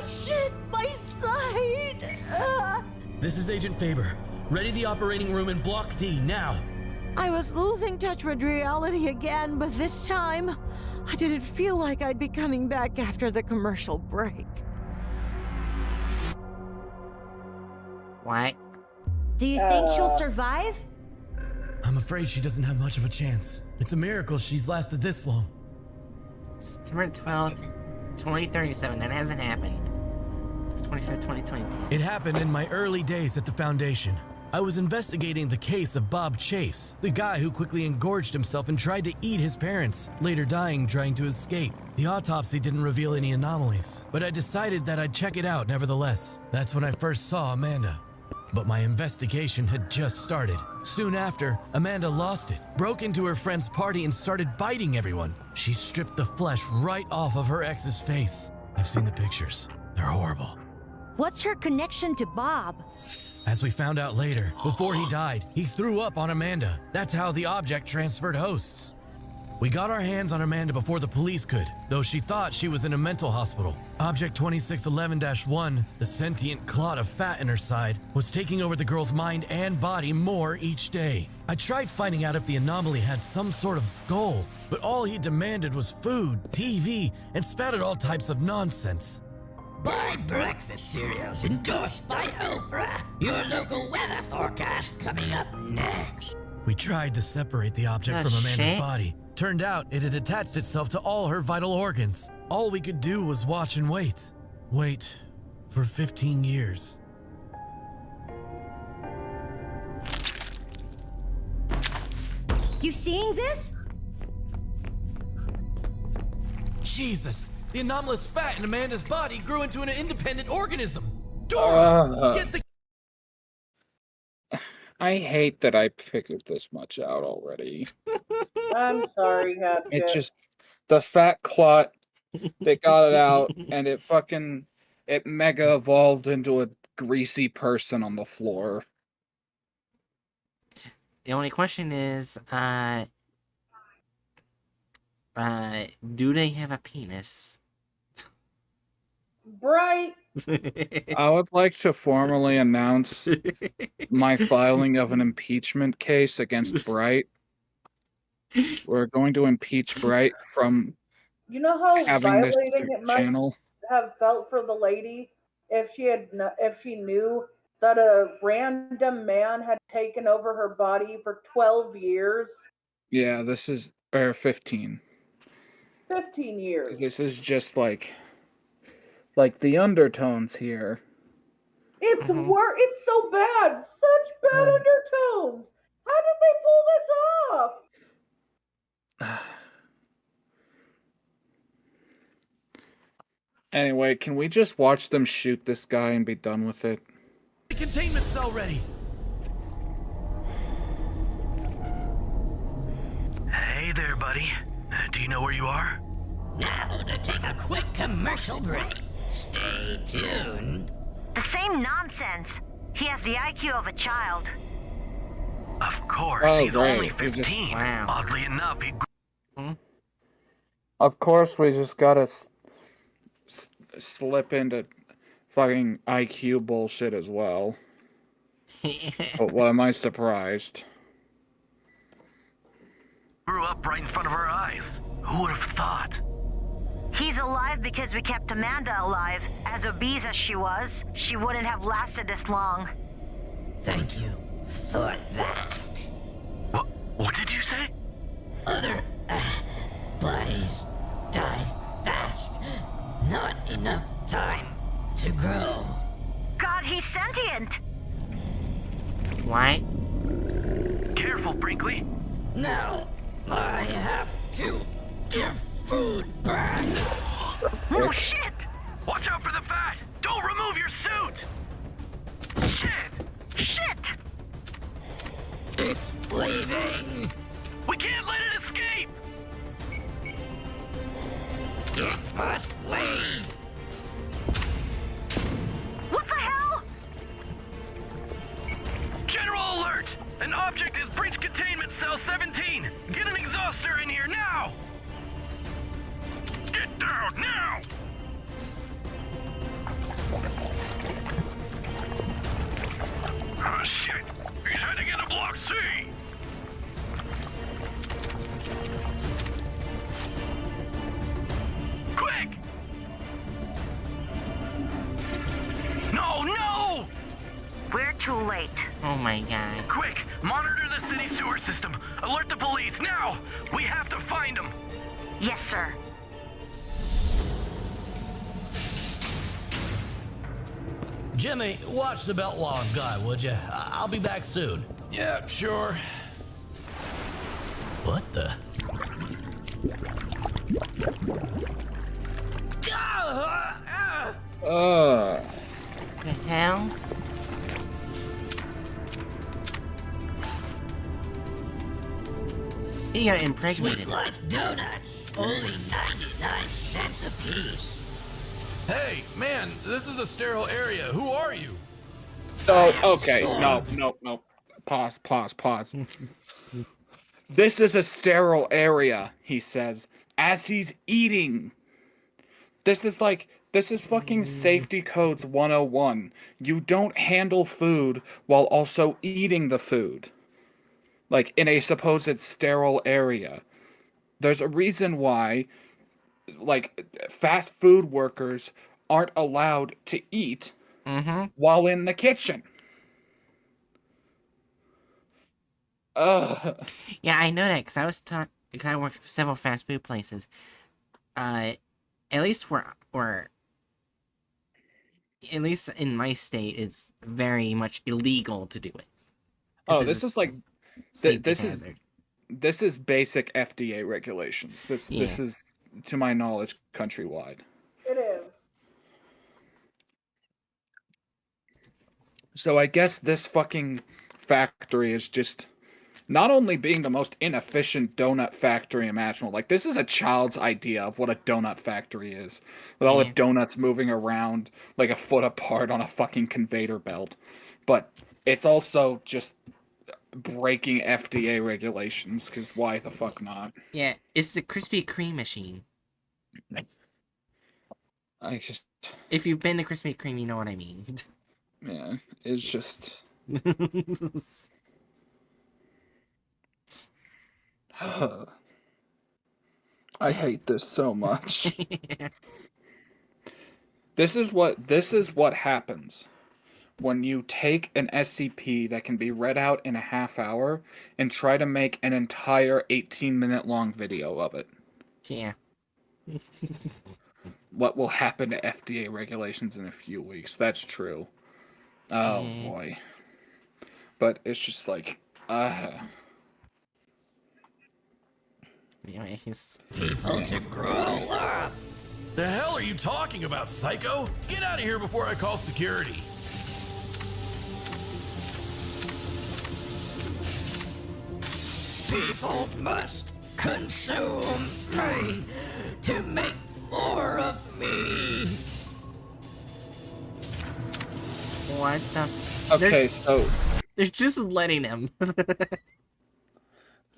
Shit, my side. This is Agent Faber. Ready the operating room in Block D now. I was losing touch with reality again, but this time, I didn't feel like I'd be coming back after the commercial break. What? Do you think she'll survive? I'm afraid she doesn't have much of a chance. It's a miracle she's lasted this long. September 12th, 2037. That hasn't happened. 25th, 2022. It happened in my early days at the Foundation. I was investigating the case of Bob Chase, the guy who quickly engorged himself and tried to eat his parents, later dying trying to escape. The autopsy didn't reveal any anomalies, but I decided that I'd check it out nevertheless. That's when I first saw Amanda. But my investigation had just started. Soon after, Amanda lost it, broke into her friend's party and started biting everyone. She stripped the flesh right off of her ex's face. I've seen the pictures. They're horrible. What's her connection to Bob? As we found out later, before he died, he threw up on Amanda. That's how the object transferred hosts. We got our hands on Amanda before the police could, though she thought she was in a mental hospital. Object 2611-1, the sentient clot of fat in her side, was taking over the girl's mind and body more each day. I tried finding out if the anomaly had some sort of goal, but all he demanded was food, TV, and spouted all types of nonsense. Buy breakfast cereals endorsed by Oprah. Your local weather forecast coming up next. We tried to separate the object from Amanda's body. Turned out it had attached itself to all her vital organs. All we could do was watch and wait. Wait for 15 years. You seeing this? Jesus! The anomalous fat in Amanda's body grew into an independent organism! Dora! Get the— I hate that I figured this much out already. I'm sorry, Hatchet. It just, the fat clot, they got it out, and it mega evolved into a greasy person on the floor. The only question is, do they have a penis? Bright. I would like to formally announce my filing of an impeachment case against Bright. We're going to impeach Bright from You know how having this violating it must channel. have felt for the lady if she knew that a random man had taken over her body for 12 years? Yeah, this is 15. 15 years. This is just like the undertones here. It's it's so bad. Such bad undertones. How did they pull this off? Anyway, can we just watch them shoot this guy and be done with it? The containment cell ready! Hey there, buddy. Do you know where you are? Now to take a quick commercial break. Stay tuned. The same nonsense. He has the IQ of a child. Of course, Oh, he's right. only We just- 15. Wow. Oddly enough, he Of course, we just gotta slip into fucking IQ bullshit as well. But why am I surprised? grew up right in front of our eyes. Who would have thought? He's alive because we kept Amanda alive. As obese as she was, she wouldn't have lasted this long. Thank you for that. What did you say? Other bodies died fast. Not enough time to grow. God, he's sentient! What? Careful, Brinkley. Now I have to give food back. Oh, shit! Watch out for the fat! Don't remove your suit! Shit! Shit! It's leaving. We can't let it escape! It must leave. What the hell? General alert! An object has breached containment cell 17! Get an exhauster in here now! Get down now! Oh shit! He's heading into Block C! too late. Oh my god. Quick, monitor the city sewer system. Alert the police, now! We have to find him! Yes, sir. Jimmy, watch the belt log guy, would you? I'll be back soon. Yeah, sure. What the? The hell? He got impregnated. Sweet Life donuts, only 99 cents a piece. Hey, man, this is a sterile area. Who are you? Oh, okay. No. Pause. This is a sterile area, he says, as he's eating. This is fucking safety codes 101. You don't handle food while also eating the food. Like, in a supposed sterile area. There's a reason why, like, fast food workers aren't allowed to eat while in the kitchen. Yeah, I know that because I was taught because I worked for several fast food places. At least at least in my state, it's very much illegal to do it. This is like this is basic FDA regulations. This is, to my knowledge, countrywide. It is. So I guess this fucking factory is just not only being the most inefficient donut factory imaginable, like, this is a child's idea of what a donut factory is. With all the donuts moving around like a foot apart on a fucking conveyor belt. But it's also just breaking FDA regulations, because why the fuck not? Yeah, it's the Krispy Kreme machine. If you've been to Krispy Kreme, you know what I mean. Yeah, it's just... I hate this so much. This is what happens when you take an SCP that can be read out in a half hour and try to make an entire 18-minute long video of it. Yeah. What will happen to FDA regulations in a few weeks? That's true. Oh boy. But it's just like, Anyways. People to grow up. The hell are you talking about, psycho? Get out of here before I call security. People must consume me to make more of me. What the? okay, so They're just letting him.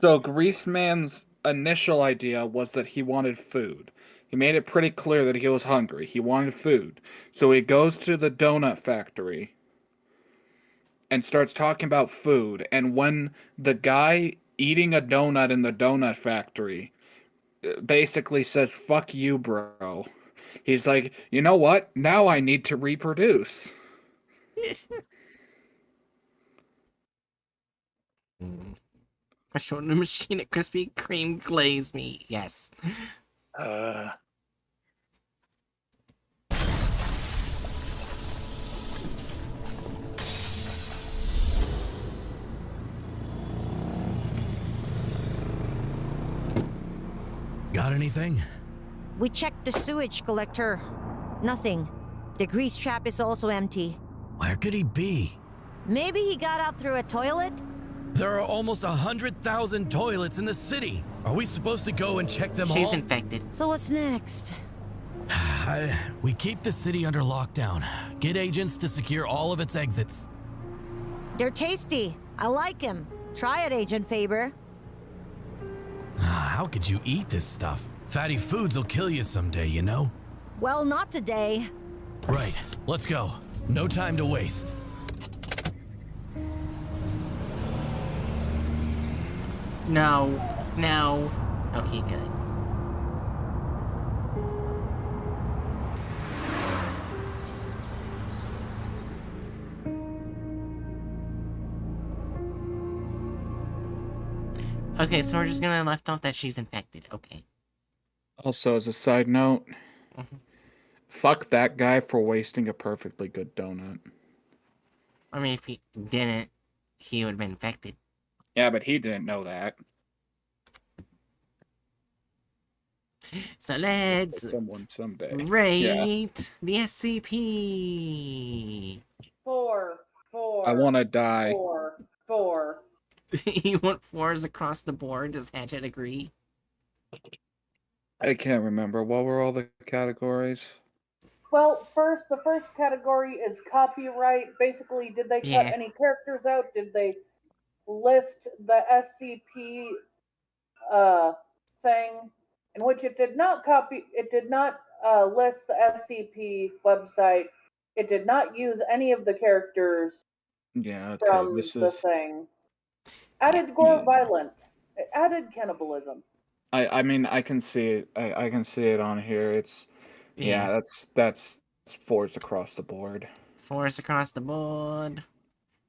So Greaseman's initial idea was that he wanted food. He made it pretty clear that he was hungry. He wanted food. So he goes to the donut factory and starts talking about food. And when the guy eating a donut in the donut factory basically says, "Fuck you, bro," he's like, you know what? Now I need to reproduce. Question: the machine at Krispy Kreme glaze me. Yes. Got anything? We checked the sewage collector. Nothing. The grease trap is also empty. Where could he be? Maybe he got out through a toilet? There are almost 100,000 toilets in the city. Are we supposed to go and check them She's all? infected. So what's next? We keep the city under lockdown. Get agents to secure all of its exits. They're tasty. I like him. Try it, Agent Faber. How could you eat this stuff? Fatty foods will kill you someday, you know? Well, not today. Right, let's go. No time to waste. No. No. Okay, good. Okay, so we're just gonna left off that she's infected. Okay. Also, as a side note, Mhm. fuck that guy for wasting a perfectly good donut. I mean, if he didn't, he would have been infected. Yeah, but he didn't know that. So let's Someone someday. rate the SCP. 4, 4. I want to die. 4, 4. You want 4s across the board? Does Hatchet agree? I can't remember. What were all the categories? Well, the first category is copyright. Basically, did they cut Yeah. any characters out? Did they list the SCP thing, in which it did not list the SCP website. It did not use any of the characters Yeah, okay. from This the is. thing. Added gore Yeah. violence. It added cannibalism. I mean, I can see it. I can see it on here. It's. Yeah, that's 4s across the board. 4s across the board.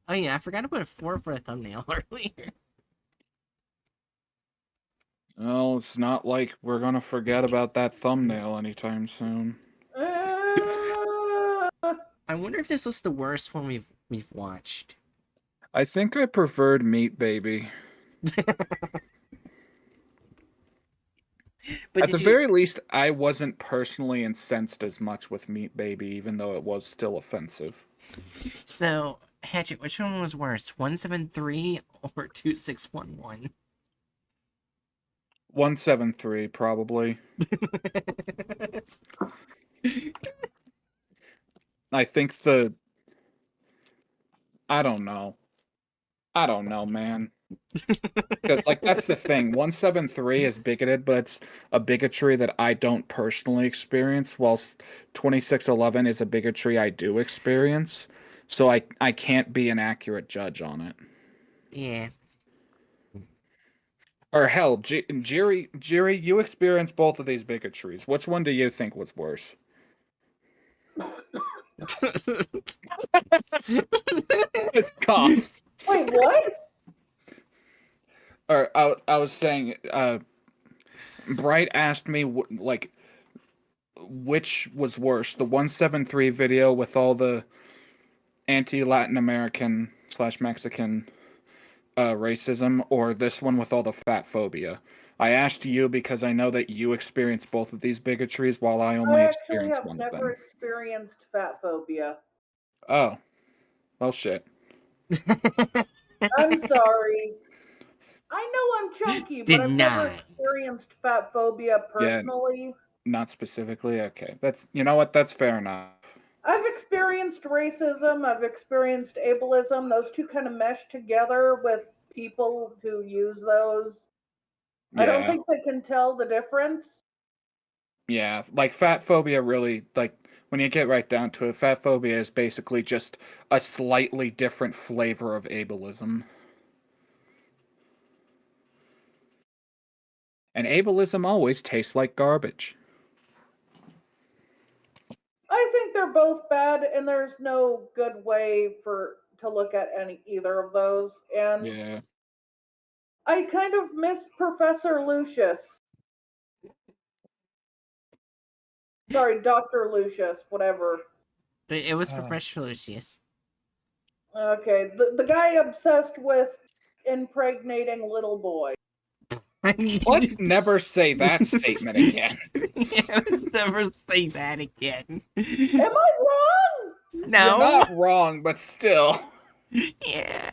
Oh yeah, I forgot to put a 4 for a thumbnail earlier. Well, it's not like we're gonna forget about that thumbnail anytime soon. Uh, I wonder if this was the worst one we've watched. I think I preferred Meat Baby. But At the very least, I wasn't personally incensed as much with Meat Baby, even though it was still offensive. So, Hatchet, which one was worse, 173 or 2611? 173, probably. I think I don't know. I don't know, man. Because, like, that's the thing. 173 is bigoted, but it's a bigotry that I don't personally experience, whilst 2611 is a bigotry I do experience. So I can't be an accurate judge on it. Yeah. Or hell, Jerry, you experienced both of these bigotries. Which one do you think was worse? His coughs. wait, what? Or I was saying, Bright asked me like which was worse, the 173 video with all the anti-Latin American / Mexican racism, or this one with all the fat phobia. I asked you because I know that you experienced both of these bigotries while I only I actually experienced have one of never them. experienced fat phobia. Oh. Well, shit. I'm sorry. I know I'm chunky, but I've never Denied. experienced fat phobia personally. Not specifically? Okay. You know what? That's fair enough. I've experienced racism, I've experienced ableism. Those two kind of mesh together with people who use those. I don't Yeah. think they can tell the difference. Yeah, like fat phobia really, like, when you get right down to it, fat phobia is basically just a slightly different flavor of ableism. And ableism always tastes like garbage. I think they're both bad, and there's no good way to look at either of those. And Yeah. I kind of miss Professor Lucius. Sorry, Dr. Lucius, whatever. It was Professor Lucius. Okay, the guy obsessed with impregnating little boys. Let's never say that statement again. Yeah, let's never say that again. Am I wrong? No. You're not wrong, but still. Yeah.